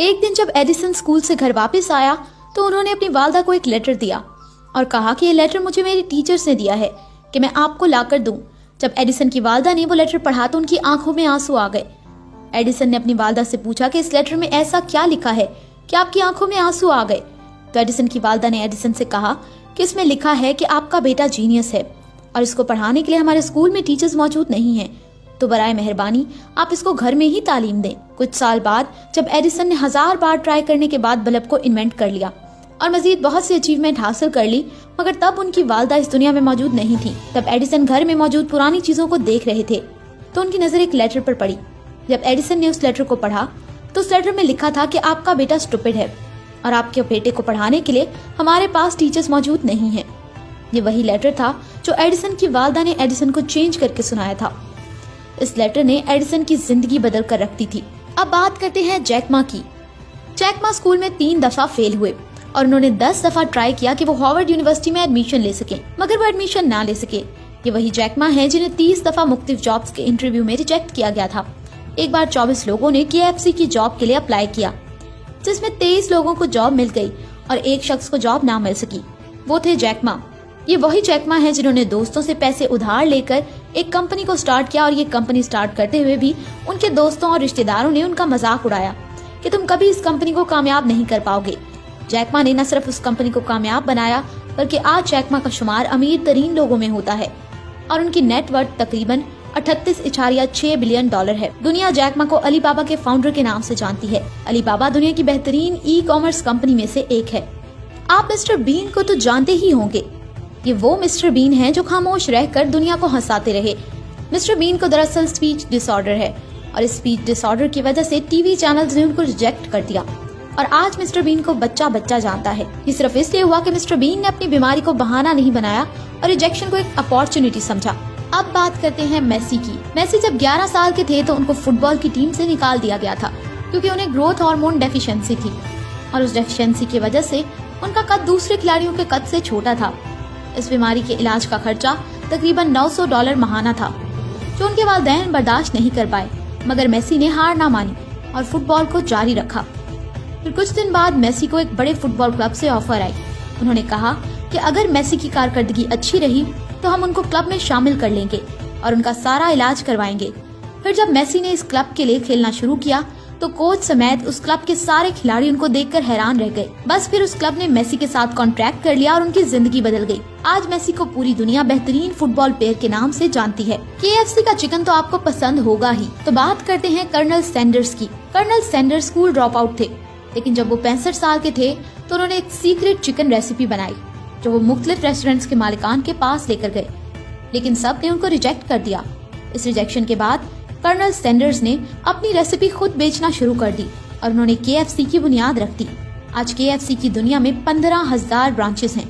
एक दिन जब एडिसन स्कूल से घर वापस आया तो उन्होंने अपनी वालदा को एक लेटर दिया और कहा कि ये लेटर मुझे मेरी टीचर्स ने दिया है कि मैं आपको लाकर दूं। जब एडिसन की वालदा ने वो लेटर पढ़ा तो उनकी आंखों में आंसू आ गए। एडिसन ने अपनी वालदा से पूछा कि इस लेटर में ऐसा क्या लिखा है कि आपकी आंखों में आंसू आ गए। तो एडिसन की वालदा ने एडिसन से कहा कि इसमें लिखा है कि आपका बेटा जीनियस है और इसको पढ़ाने के लिए हमारे स्कूल में टीचर्स मौजूद नहीं हैं, तो बराए मेहरबानी आप इसको घर में ही तालीम दें। कुछ साल बाद जब एडिसन ने 1000 बार ट्राई करने के बाद बल्ब को इन्वेंट कर लिया और मजीद बहुत सी अचीवमेंट हासिल कर ली, मगर तब उनकी वालदा इस दुनिया में मौजूद नहीं थी। तब एडिसन घर में मौजूद पुरानी चीजों को देख रहे थे तो उनकी नजर एक लेटर पर पड़ी। जब एडिसन ने उस लेटर को पढ़ा तो उस लेटर में लिखा था कि आपका बेटा स्टूपिड है और आपके बेटे को पढ़ाने के लिए हमारे पास टीचर्स मौजूद नहीं है। ये वही लेटर था जो एडिसन की वालदा ने एडिसन को चेंज करके सुनाया था। इस लेटर ने एडिसन की जिंदगी बदल कर रख दी थी। अब बात करते हैं जैक मा की। जैक मा स्कूल में 3 दफा फेल हुए और उन्होंने 10 दफा ट्राई किया कि वो हार्वर्ड यूनिवर्सिटी में एडमिशन ले सके, मगर वो एडमिशन ना ले सके। ये वही जैक मा है जिन्हें 30 दफा मुख्तलिफ जॉब्स के इंटरव्यू में रिजेक्ट किया गया था। एक बार 24 लोगों ने KFC की जॉब के लिए अप्लाई किया, जिसमें 23 लोगों को जॉब मिल गई और एक शख्स को जॉब ना मिल सकी। वो थे जैक मा। ये वही जैक मा है जिन्होंने दोस्तों से पैसे उधार लेकर एक कंपनी को स्टार्ट किया और ये कंपनी स्टार्ट करते हुए भी उनके दोस्तों और रिश्तेदारों ने उनका मजाक उड़ाया कि तुम कभी इस कंपनी को कामयाब नहीं कर पाओगे। जैक मा ने न सिर्फ उस कंपनी को कामयाब बनाया बल्कि आज जैक मा का शुमार अमीर तरीन लोगों में होता है और उनकी नेटवर्थ तकरीबन 38.6 बिलियन डॉलर है। दुनिया जैक मा को अलीबाबा के फाउंडर के नाम से जानती है। अलीबाबा दुनिया की बेहतरीन ई-कॉमर्स कंपनी में से एक है। आप मिस्टर बीन को तो जानते ही होंगे। ये वो मिस्टर बीन हैं जो खामोश रहकर दुनिया को हंसाते रहे। मिस्टर बीन को दरअसल स्पीच डिसऑर्डर है और इस स्पीच डिसऑर्डर की वजह से टीवी चैनल्स ने उनको रिजेक्ट कर दिया और आज मिस्टर बीन को बच्चा बच्चा जानता है। ये सिर्फ इसलिए हुआ कि मिस्टर बीन ने अपनी बीमारी को बहाना नहीं बनाया और रिजेक्शन को एक अपॉर्चुनिटी समझा। अब बात करते हैं मेसी की। मेसी जब 11 साल के थे तो उनको फुटबॉल की टीम से निकाल दिया गया था क्योंकि उन्हें ग्रोथ हार्मोन डेफिशिएंसी थी और उस डेफिशिएंसी की वजह से उनका कद दूसरे खिलाड़ियों के कद से छोटा था। इस बीमारी के इलाज का खर्चा तकरीबन $900 महाना था जो उनके वालिदैन बर्दाश्त नहीं कर पाए, मगर मेसी ने हार ना मानी और फुटबॉल को जारी रखा। फिर कुछ दिन बाद मेसी को एक बड़े फुटबॉल क्लब से ऑफर आई। उन्होंने कहा कि अगर मेसी की कारकर्दगी अच्छी रही तो हम उनको क्लब में शामिल कर लेंगे और उनका सारा इलाज करवाएंगे। फिर जब मेसी ने इस क्लब के लिए खेलना शुरू किया तो कोच समेत उस क्लब के सारे खिलाड़ी उनको देखकर हैरान रह गए। बस फिर उस क्लब ने मेसी के साथ कॉन्ट्रैक्ट कर लिया और उनकी जिंदगी बदल गई। आज मेसी को पूरी दुनिया बेहतरीन फुटबॉल प्लेयर के नाम से जानती है। KFC का चिकन तो आपको पसंद होगा ही। तो बात करते हैं कर्नल सैंडर्स की। Colonel Sanders school drop out थे, लेकिन जब वो 65 साल के थे तो उन्होंने एक सीक्रेट चिकन रेसिपी बनाई जो वो मुख्तलिफ रेस्टोरेंट्स के मालिकान के पास लेकर गए, लेकिन सब ने उनको रिजेक्ट कर दिया। इस रिजेक्शन के बाद कर्नल सैंडर्स ने अपनी रेसिपी खुद बेचना शुरू कर दी और उन्होंने KFC की बुनियाद रख दी। आज KFC की दुनिया में 15,000 ब्रांचेस हैं।